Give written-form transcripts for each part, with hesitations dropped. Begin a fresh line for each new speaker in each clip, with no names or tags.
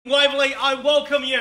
Waverley, I welcome you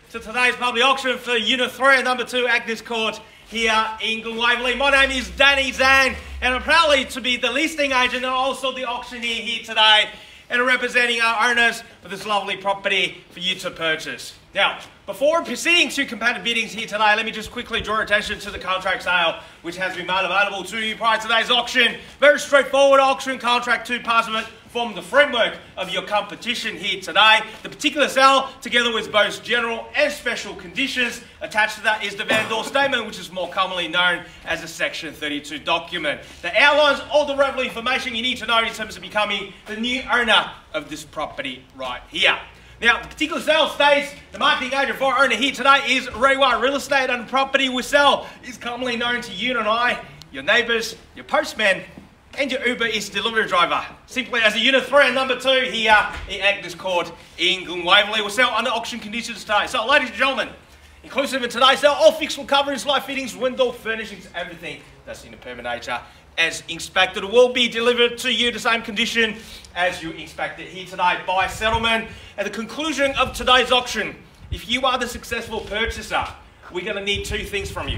to today's public auction for Unit 3 and Number 2 Agnes Court here in Glen Waverley. My name is Zhang and I'm proudly to be the listing agent and also the auctioneer here today and representing our owners for this lovely property for you to purchase. Now, before proceeding to competitive biddings here today, let me just quickly draw attention to the contract sale which has been made available to you prior to today's auction. Very straightforward auction contract, 2 parts of it form the framework of your competition here today. The particular sale, together with both general and special conditions, attached to that is the vendor statement, which is more commonly known as a Section 32 document that outlines all the relevant information you need to know in terms of becoming the new owner of this property right here. Now, the particular sale states the marketing agent for our owner here today is Rewa Real Estate, and the property we sell is commonly known to you and I, your neighbours, your postman, and your Uber Eats delivery driver. Simply as a Unit 3 and Number 2 here in Agnes Court in Glen Waverley. We'll sell under auction conditions today. So, ladies and gentlemen, inclusive in today's sale, all fixed coverings, light fittings, window furnishings, everything that's in the permanent nature as inspected will be delivered to you the same condition as you inspected here today by settlement. At the conclusion of today's auction, if you are the successful purchaser, we're going to need 2 things from you.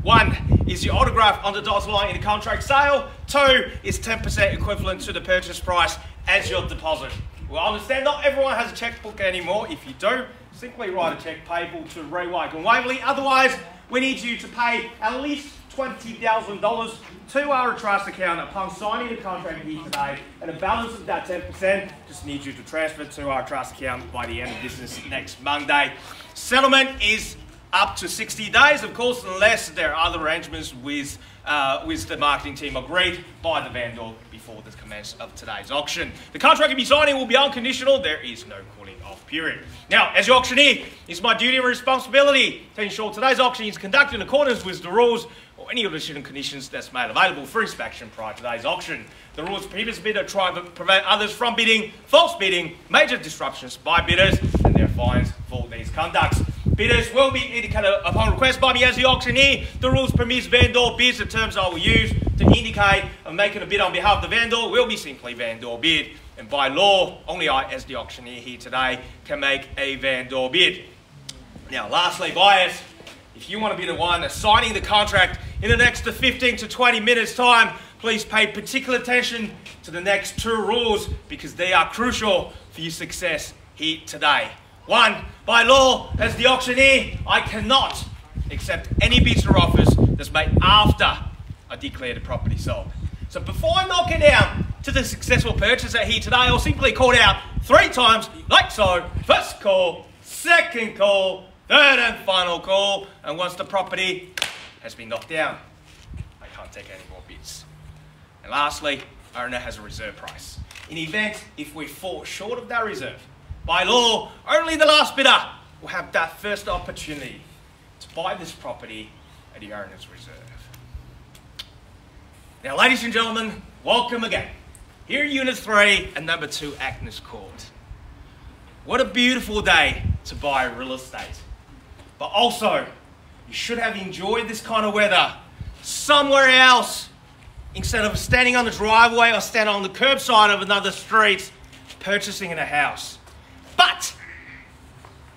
1 is your autograph on the dotted line in the contract sale. 2 is 10% equivalent to the purchase price as your deposit. Well, I understand not everyone has a checkbook anymore. If you do, simply write a check payable to Rewa Glen Waverley. Otherwise, we need you to pay at least $20,000 to our trust account upon signing the contract here today, and the balance of that 10% just needs you to transfer to our trust account by the end of business next Monday. Settlement is up to 60 days, of course, unless there are other arrangements with the marketing team agreed by the vendor before the commence of today's auction. The contract you'll be signing will be unconditional. There is no cooling off period. Now, as your auctioneer, it's my duty and responsibility to ensure today's auction is conducted in accordance with the rules or any additional conditions that's made available for inspection prior to today's auction. The rules previous bidder try to prevent others from bidding, false bidding, major disruptions by bidders, and there are fines for these conducts. Bidders will be indicated upon request by me as the auctioneer. The rules permits vendor bids. The terms I will use to indicate I'm making a bid on behalf of the vendor will be simply vendor bid. And by law, only I, as the auctioneer here today, can make a vendor bid. Now, lastly, buyers, if you want to be the one that's signing the contract in the next 15 to 20 minutes time, please pay particular attention to the next 2 rules because they are crucial for your success here today. 1, by law, as the auctioneer, I cannot accept any bids or offers that's made after I declare the property sold. So before I knock it down to the successful purchaser here today, I'll simply call it out 3 times, like so. First call, second call, third and final call. And once the property has been knocked down, I can't take any more bids. And lastly, owner has a reserve price. In the event if we fall short of that reserve, by law, only the last bidder will have that first opportunity to buy this property at the owner's reserve. Now, ladies and gentlemen, welcome again. Here at Unit 3 and Number 2 Agnes Court. What a beautiful day to buy real estate. But also, you should have enjoyed this kind of weather somewhere else instead of standing on the driveway or standing on the curbside of another street purchasing in a house. But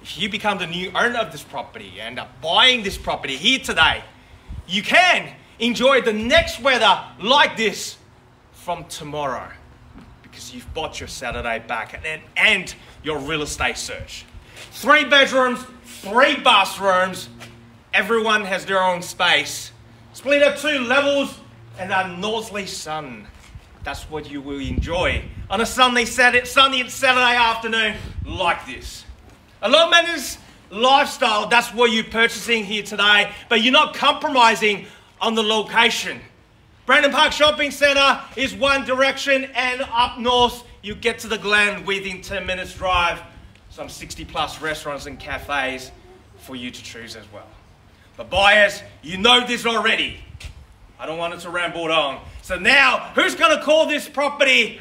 if you become the new owner of this property and are buying this property here today, you can enjoy the next weather like this from tomorrow because you've bought your Saturday back and your real estate search. 3 bedrooms, 3 bathrooms, everyone has their own space. Split at 2 levels and a northerly sun. That's what you will enjoy on a sunny Saturday afternoon like this. A low-maintenance lifestyle, that's what you're purchasing here today, but you're not compromising on the location. Brandon Park Shopping Centre is one direction, and up north, you get to the Glen within 10 minutes drive. Some 60+ restaurants and cafes for you to choose as well. But buyers, you know this already. I don't want it to ramble on. So now, who's going to call this property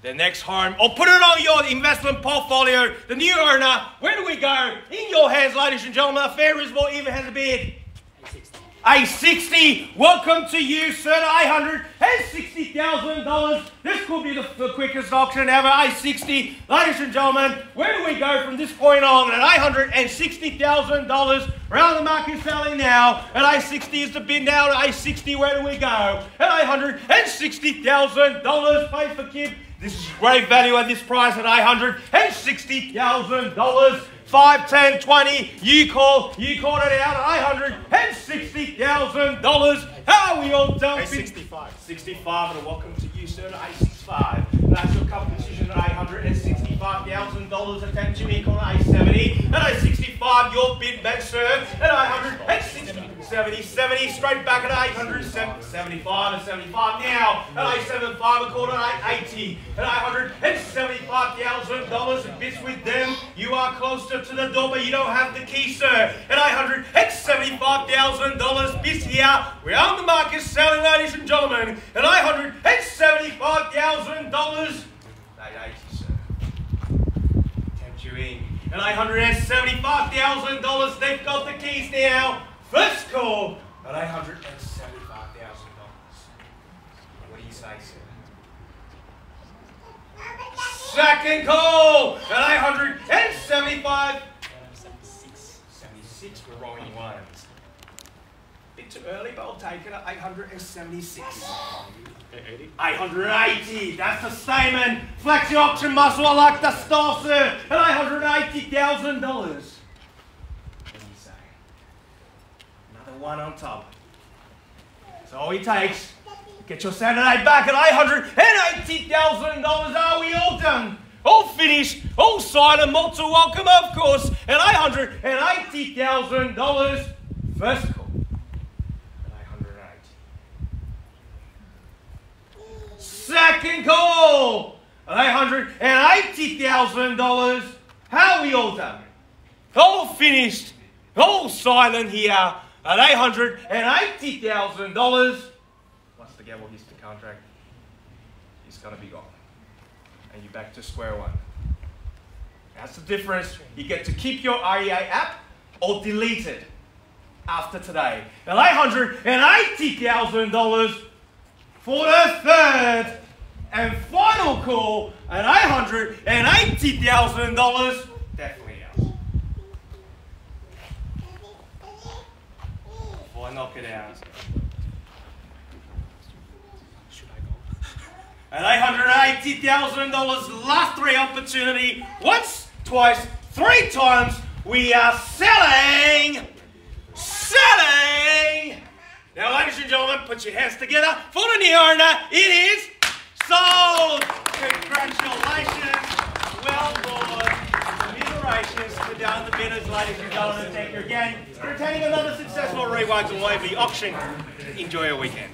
their next home or put it on your investment portfolio? The new owner, where do we go? In your hands, ladies and gentlemen. A fair, reasonable, even has a bid. a 60. Welcome to you, sir, $860,000. This could be the quickest auction ever, a 60. Ladies and gentlemen, where do we go from this point on? At $860,000, round the market selling now. At A60 is the bid now. At A60, where do we go? At $860,000, pay for Kip. This is great value at this price at $860,000. 5, 10, 20, you called it out at $860,000. How are we all done?
A65.
65, and welcome to you, sir, A65. That's your competition at $865,000. Attempt to me called A70. At A65, your bid back, sir, at $860,000. 70, straight back at $875 and 75 now. At $875, a quarter at $880. At $875,000, bids with them. You are closer to the door, but you don't have the key, sir. At $875,000, bids here. We're on the market selling, ladies and gentlemen. At $875,000. $880, sir. Tempt you in. At $875,000, they've got the keys now. First call at $875,000. What do you say, sir? Second call at $875,000. 76, we're rolling ones. Bit too early, but I'll take it at $876. 880. That's the statement. Flex your auction muscle. I like the style, sir. At $880,000. One on top. That's all he takes. Get your Saturday back at $880,000. Are we all done? All finished, all signed, and more to welcome, of course, at $880,000. First call at $880,000. Second call at $880,000. How are we all done? All finished, all silent here. At $880,000, once the gamble hits the contract, it's going to be gone. And you're back to square one. That's the difference. You get to keep your REA app or delete it after today. At $880,000 for the third and final call at $880,000. Definitely out. Before I knock it out. At $880,000, last three opportunity. Once, twice, three times. We are selling. Now, ladies and gentlemen, put your hands together for the new owner. It is sold. Congratulations. Well done. Commiserations to down the bidders, ladies and gentlemen. Thank you again for attending another successful Rewinds and Waverley auction. Enjoy your weekend.